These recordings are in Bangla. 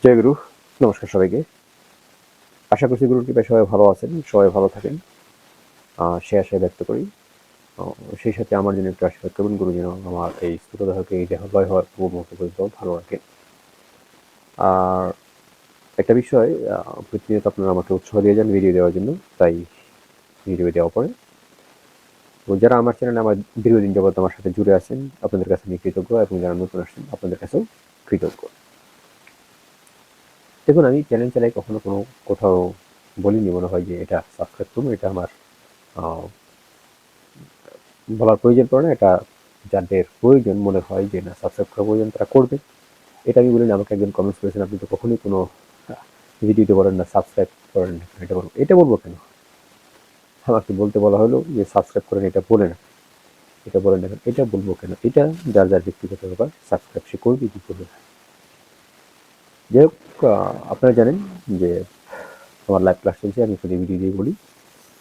জয় গুরু। নমস্কার সবাইকে। আশা করছি গুরুর কৃপায় সবাই ভালো আছেন, সবাই ভালো থাকেন। সে আশায় ব্যক্ত করি। সেই সাথে আমার জন্য একটু আশীর্বাদ করবেন, গুরু যেন আমার এই স্থূলদেহকে এই দেহলয় হওয়ার পূর্ব মুহূর্ত পর্যন্ত ভালো রাখে। আর একটা বিষয়, প্রতিনিয়ত আপনারা আমাকে উৎসাহ দিয়ে যান ভিডিও দেওয়ার জন্য, তাই ভিডিও দেওয়া পরে যারা আমার চ্যানেলে আমার দীর্ঘদিন যাবত আমার সাথে জুড়ে আছেন, আপনাদের কাছে আমি কৃতজ্ঞ, এবং যারা নতুন আসছেন আপনাদের কাছেও কৃতজ্ঞ। দেখুন, আমি চ্যানেল চালাই কখনো কোনো কোথাও বলিনি মনে হয় যে এটা সাবস্ক্রাইব করুন, এটা আমার বলার প্রয়োজন পড়ে না। এটা যাদের প্রয়োজন মনে হয় যে না সাবস্ক্রাইব করা প্রয়োজন তারা করবে, এটা আমি বলিনি। আমাকে একজন কমেন্টস করেছেন, আপনি তো কখনোই কোনো ভিডিওতে বলেন না সাবস্ক্রাইব করেন না, এটা বলবো কেন? আমাকে বলতে বলা হলো যে সাবস্ক্রাইব করেন, এটা বলে না, এটা বলেন না, এটা বলবো কেন? এটা যার যার ব্যক্তিগত ব্যাপার, সাবস্ক্রাইব সে করবে কি করবে না। যাই হোক, আপনারা জানেন যে আমার লাইভ ক্লাস চলছে, আমি প্রতি ভিডিও দিয়ে বলি,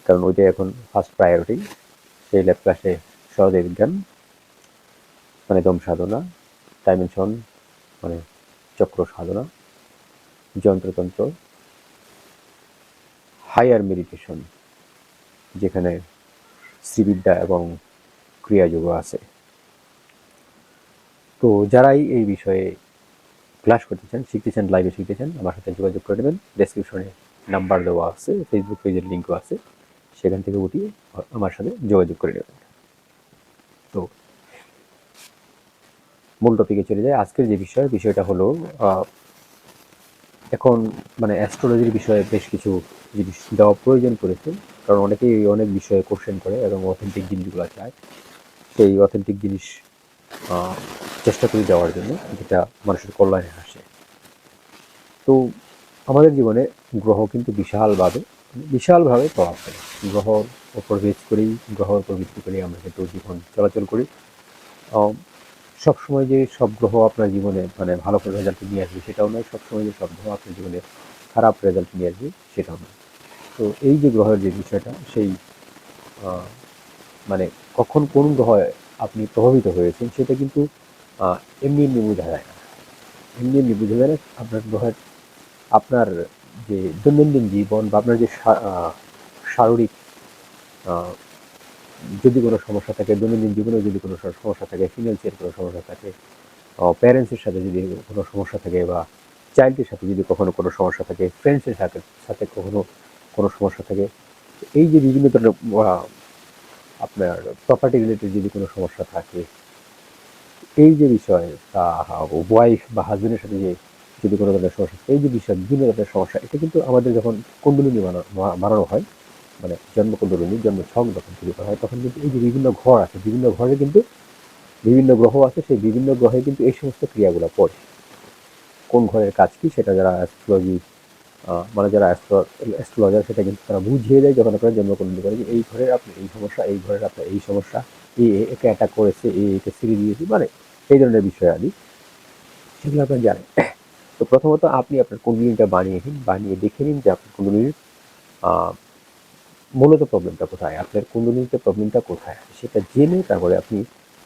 কারণ ওইটাই এখন ফার্স্ট প্রায়োরিটি। সেই লাইভ ক্লাসে সহজে বিজ্ঞান মানে দম সাধনা, ডাইমেনশন মানে চক্র সাধনা, যন্ত্রতন্ত্র, হায়ার মেডিটেশন যেখানে শ্রীবিদ্যা এবং ক্রিয়াযোগ আছে। তো যারাই এই বিষয়ে ক্লাস করতে চান, শিখতে চান, লাইভে শিখতে চান, আমার সাথে যোগাযোগ করে নেবেন। ডেসক্রিপশনে নাম্বার দেওয়া আছে, ফেসবুক পেজের লিঙ্কও আছে, সেখান থেকে উঠিয়ে আমার সাথে যোগাযোগ করে নেবেন। তো মূল টপিকে চলে যায়। আজকের যে বিষয়টা হলো, এখন মানে অ্যাস্ট্রোলজির বিষয়ে বেশ কিছু জিনিস দেওয়া প্রয়োজন পড়েছে, কারণ অনেকেই অনেক বিষয়ে কোশ্চেন করে এবং অথেন্টিক জিনিসগুলো চায়। সেই অথেন্টিক জিনিস চেষ্টা করি দেওয়ার জন্য, যেটা মানুষের কল্যাণে আসে। তো আমাদের জীবনে গ্রহ কিন্তু বিশালভাবে প্রভাব ফেলে। গ্রহর ওপর বেস করেই, গ্রহর উপর ভিত্তি করেই আমরা কিন্তু জীবন চলাচল করি। সবসময় যে সব গ্রহ আপনার জীবনে মানে ভালো করে রেজাল্ট নিয়ে আসবে সেটাও নয়, সবসময় যে সব গ্রহ আপনার জীবনে খারাপ রেজাল্ট নিয়ে আসবে সেটাও নয়। তো এই যে গ্রহের যে বিষয়টা, সেই মানে কখন কোন গ্রহে আপনি প্রভাবিত হয়েছেন সেটা কিন্তু এমনি এমনি বোঝা যায় না। এমনি এমনি বোঝা যায় না। আপনার গ্রহের আপনার যে দৈনন্দিন জীবন বা আপনার যে শারীরিক যদি কোনো সমস্যা থাকে, দৈনন্দিন জীবনে যদি কোনো সমস্যা থাকে, ফিনান্সিয়াল কোনো সমস্যা থাকে, প্যারেন্টসের সাথে যদি কোনো সমস্যা থাকে, বা চাইল্ডের সাথে যদি কখনো কোনো সমস্যা থাকে, ফ্রেন্ডসের সাথে কখনো কোনো সমস্যা থাকে, এই যে বিভিন্ন ধরনের আপনার প্রপার্টি রিলেটেড যদি কোনো সমস্যা থাকে, এই যে বিষয় ওয়াইফ বা হাজবেন্ডের সাথে যে যদি কোনো ধরনের সমস্যা, এই যে বিষয় বিভিন্ন ধরনের সমস্যা, এটা কিন্তু আমাদের যখন কুণ্ডলিনী বানানো হয়, মানে জন্মকুণ্ডলিনী জন্ম ছক যখন তৈরি করা হয়, তখন কিন্তু এই যে বিভিন্ন ঘর আছে, বিভিন্ন ঘরে কিন্তু বিভিন্ন গ্রহ আছে, সেই বিভিন্ন গ্রহে কিন্তু এই সমস্ত ক্রিয়াগুলো পড়ে। কোন ঘরের কাজ কি সেটা যারা অ্যাস্ট্রোলজি মানে যারা অ্যাস্ট্রোলজার, সেটা কিন্তু তারা বুঝিয়ে দেয় যখন আপনারা জন্মকুণ্ডলী করে, যে এই ঘরের আপনার এই সমস্যা, এই ঘরের আপনার এই সমস্যা, একে অ্যাটাক করেছে, একে সিঁড়ি দিয়েছে, মানে এই ধরনের বিষয় আদি সেগুলো আপনারা জানেন। তো প্রথমত আপনি আপনার কুণ্ডলিটা বানিয়ে নিন, বানিয়ে দেখে নিন যে আপনার কুণ্ডলির মূলত প্রবলেমটা কোথায়, আপনার কুণ্ডলিতে প্রবলেমটা কোথায়, সেটা জেনে তারপরে আপনি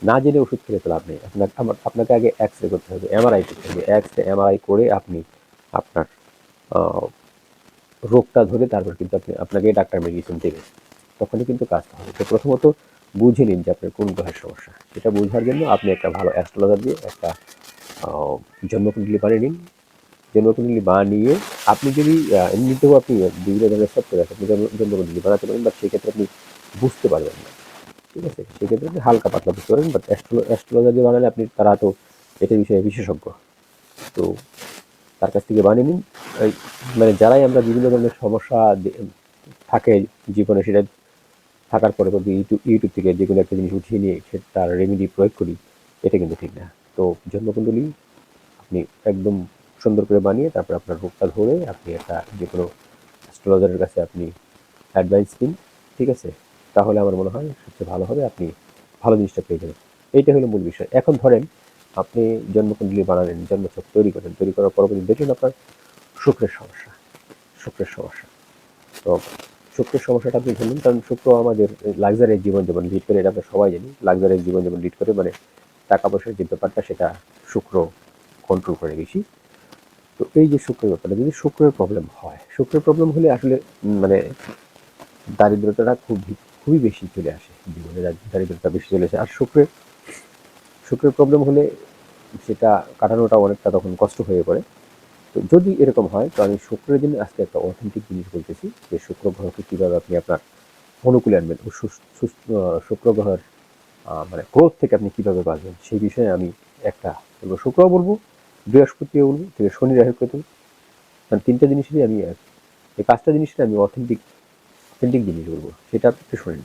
না জেনে ওষুধ খেলে তো লাভ নেই। আপনাকে আগে এক্স রে করতে হবে, এমআরআই করতে হবে। এক্স রে এমআরআই করে আপনি আপনার রোগটা ধরে তারপর কিন্তু আপনাকে ডাক্তার মেডিসিন দেবে, তখনই কিন্তু কাজটা হবে। তো প্রথমত বুঝে নিন যে আপনার কোন গ্রহের সমস্যা। সেটা বোঝার জন্য আপনি একটা ভালো অ্যাস্ট্রোলজার দিয়ে একটা জন্মকুণ্ডলী বানিয়ে নিন। জন্মকুণ্ডলী বানিয়ে আপনি যদি এমনিতেও আপনি বিভিন্ন ধরনের সফটওয়্যার আছে, আপনি জন্মকুণ্ডলী বানাতে পারেন, বাট সেক্ষেত্রে আপনি বুঝতে পারবেন না। ঠিক আছে, সেক্ষেত্রে আপনি হালকা পাতলা বুঝতে পারেন, বাট অ্যাস্ট্রোলজার দিয়ে বানালে তারা তো এটা বিষয়ে বিশেষজ্ঞ। তো তার কাছ থেকে বানিয়ে নিন। মানে যারাই আমরা বিভিন্ন ধরনের সমস্যা থাকে জীবনে, সেটা থাকার পরে যদি ইউটিউব থেকে যে কোনো একটা জিনিস উঠিয়ে নিয়ে তার রেমেডি প্রয়োগ করি, এটা কিন্তু ঠিক না। তো জন্মকুণ্ডলী আপনি একদম সুন্দর করে বানিয়ে তারপর আপনার রোগটা ধরে আপনি একটা যে কোনো অ্যাস্ট্রোলজারের কাছে আপনি অ্যাডভাইস দিন, ঠিক আছে? তাহলে আমার মনে হয় সবচেয়ে ভালো হবে, আপনি ভালো জিনিসটা পেয়ে যাবেন। এইটা হলো মূল বিষয়। এখন ধরেন আপনি জন্মকুণ্ডলী বানালেন, জন্মছক তৈরি করেন, তৈরি করার পরবর্তী দেখলেন আপনার শুক্রের সমস্যা, শুক্রের সমস্যা। তো শুক্রের সমস্যাটা আপনি ধরলেন, কারণ শুক্র আমাদের লাক্সারিয়াস জীবন যেমন লিড করে, এটা আমরা সবাই জানি। লাক্সারিয়াস জীবন যেমন লিড করে, মানে টাকা পয়সার যে ব্যাপারটা সেটা শুক্র কন্ট্রোল করে বেশি। তো এই যে শুক্রের ব্যাপারে, যদি শুক্রের প্রবলেম হয়, শুক্রের প্রবলেম হলে আসলে মানে দারিদ্রতাটা খুবই বেশি চলে আসে জীবনে, দারিদ্রতা বেশি চলে আসে। আর শুক্রের প্রবলেম হলে সেটা কাটানোটা অনেকটা তখন কষ্ট হয়ে পড়ে। তো যদি এরকম হয়, তো আমি শুক্রের জন্য আজকে একটা অথেন্টিক জিনিস বলতেছি, যে শুক্র গ্রহকে কীভাবে আপনি আপনার অনুকূলে আনবেন ও শুক্র গ্রহের মানে ক্রোধ থেকে আপনি কীভাবে বাঁচবেন, সেই বিষয়ে আমি একটা বলবো। শুক্র বলবো, বৃহস্পতিও বলবো, থেকে শনি, রাহু, কেতু, মানে তিনটা জিনিসেরই আমি এই পাঁচটা জিনিসের আমি অথেন্টিক জিনিস বলবো, সেটা একটু শোনেন।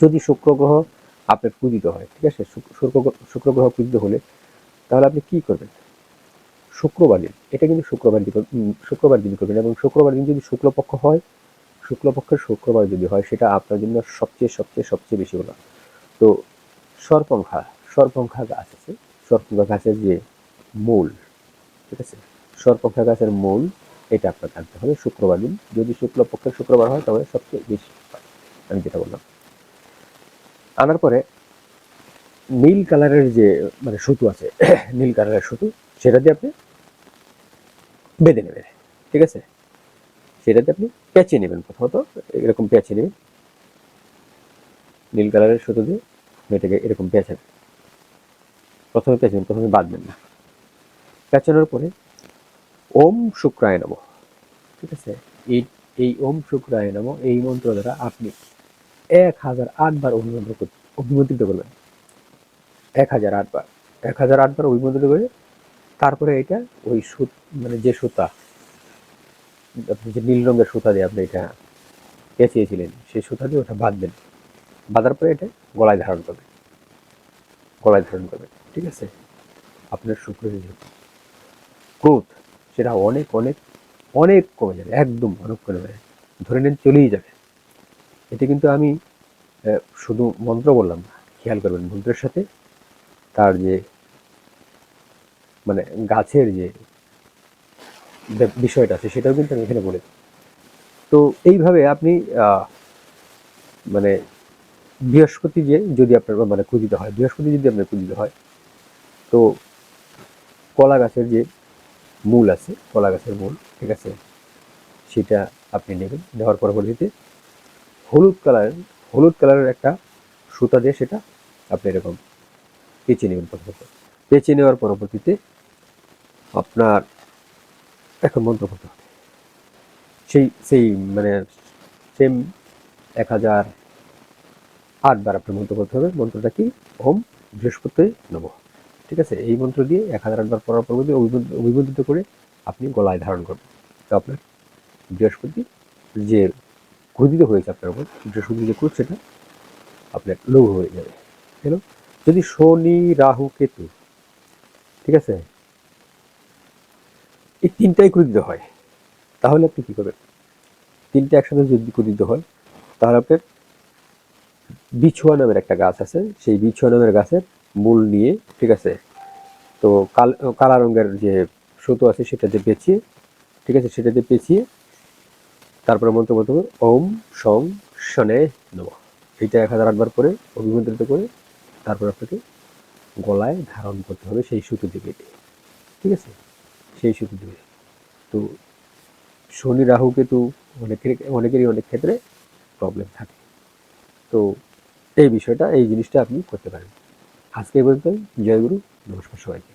যদি শুক্র গ্রহ আপনার পূজিত হয়, ঠিক আছে, শুক্র গ্রহ পূজিত হলে তাহলে আপনি কি করবেন? শুক্রবার দিন, এটা কিন্তু শুক্রবার দিন করবেন, এবং শুক্রবার দিন যদি শুক্লপক্ষ হয়, শুক্লপক্ষের শুক্রবার যদি হয়, সেটা আপনার জন্য সবচেয়ে সবচেয়ে সবচেয়ে বেশি ভালো। তো সরপঙ্খা গাছ আছে, সরপঙ্খা গাছের যে মূল, ঠিক আছে, সরপঙ্খা গাছের মূল, এটা আপনার আনতে হবে শুক্রবার দিন। যদি শুক্লপক্ষের শুক্রবার হয় তাহলে সবচেয়ে বেশি হয়, আমি যেটা বললাম। আনার পরে নীল কালারের যে মানে সুতো আছে, নীল কালারের সুতো, সেটা দিয়ে আপনি বেঁধে নেবেন, ঠিক আছে। সেটাতে আপনি পেঁচিয়ে নেবেন, প্রথমত এরকম পেঁচিয়ে নেবেন, নীল কালারের সুতো দিয়ে মেয়েটাকে এরকম পেঁচাবেন। প্রথমে বাঁধবেন না। পেঁচানোর পরে ওম শুক্রায় নমঃ, ঠিক আছে, এই ওম শুক্রায় নমঃ এই মন্ত্র দ্বারা আপনি 1008 বার অভিমন্ত্রিত করবেন। 1008 বার, 1008 বার অভিমন্ত্রিত করে তারপরে এটা ওই মানে যে সুতা, আপনি যে নীল রঙের সুতা দিয়ে আপনি এটা পেঁচিয়েছিলেন, সেই সুতা দিয়ে ওটা বাঁধবেন। বাঁধার পরে এটা গলায় ধারণ করবেন, ঠিক আছে। আপনার শুক্রের যে ক্রোধ, সেটা অনেক অনেক অনেক কমে যাবে, একদম অনেক কমে যাবে, ধরে নেন চলেই যাবে। এটা কিন্তু আমি শুধু মন্ত্র বললাম না, খেয়াল করবেন মন্ত্রের সাথে তার যে মানে গাছের যে বিষয়টা আছে, সেটাও কিন্তু আমি এখানে বলে। তো এইভাবে আপনি মানে বৃহস্পতি যে যদি আপনার মানে পূজিত হয়, বৃহস্পতি যদি আপনার পূজিত হয়, তো কলা গাছের যে মূল আছে, কলা গাছের মূল, ঠিক আছে, সেটা আপনি নেবেন। নেওয়ার পরবর্তীতে হলুদ কালারের একটা সুতা দিয়ে সেটা আপনি এরকম পেঁচিয়ে নেবেন। প্রথমত পেঁচিয়ে নেওয়ার পরবর্তীতে আপনার এখন মন্ত্র করতে হবে, সেই মানে সেম 1008 বার আপনার মন্ত্র করতে হবে। মন্ত্রটা কি? ওম বৃহস্পতি নমঃ, ঠিক আছে। এই মন্ত্র দিয়ে 1008 বার পড়ার পরবর্তী অভিমন্ত্রিত করে আপনি গলায় ধারণ করবেন। তো আপনার বৃহস্পতি যে ক্রোধিত হয়েছে আপনার উপর, বৃহস্পতি যে ক্রোধ, সেটা আপনার লঘু হয়ে যাবে। হলো। যদি শনি, রাহু, কেতু, ঠিক আছে, এই তিনটাই ক্রোধিত হয়, তাহলে আপনি কি করবেন? তিনটা একসাথে যদি ক্রোধিত হয়, তাহলে আপনার বিছুয়া নামের একটা গাছ আছে, সেই বিছুয়া নামের গাছের মূল নিয়ে, ঠিক আছে, তো কালা রঙের যে সুতো আছে সেটাতে পেঁচিয়ে, ঠিক আছে, সেটাতে পেঁচিয়ে তারপরে মন্ত্র বলতে হবে ওম সং শনে নমঃ। এইটা 1008 বার করে অভিমন্ত্রিত করে তারপর আপনাকে গলায় ধারণ করতে হবে সেই সুতো দিয়ে, ঠিক আছে, সেই সুতো দিয়ে। তো শনি, রাহু, কেতু অনেকেরই অনেক ক্ষেত্রে প্রবলেম থাকে। তো এই বিষয়টা, এই জিনিসটা আপনি করতে পারেন। আজকে এই পর্যন্তই। জয় গুরু, নমস্কার সবাইকে।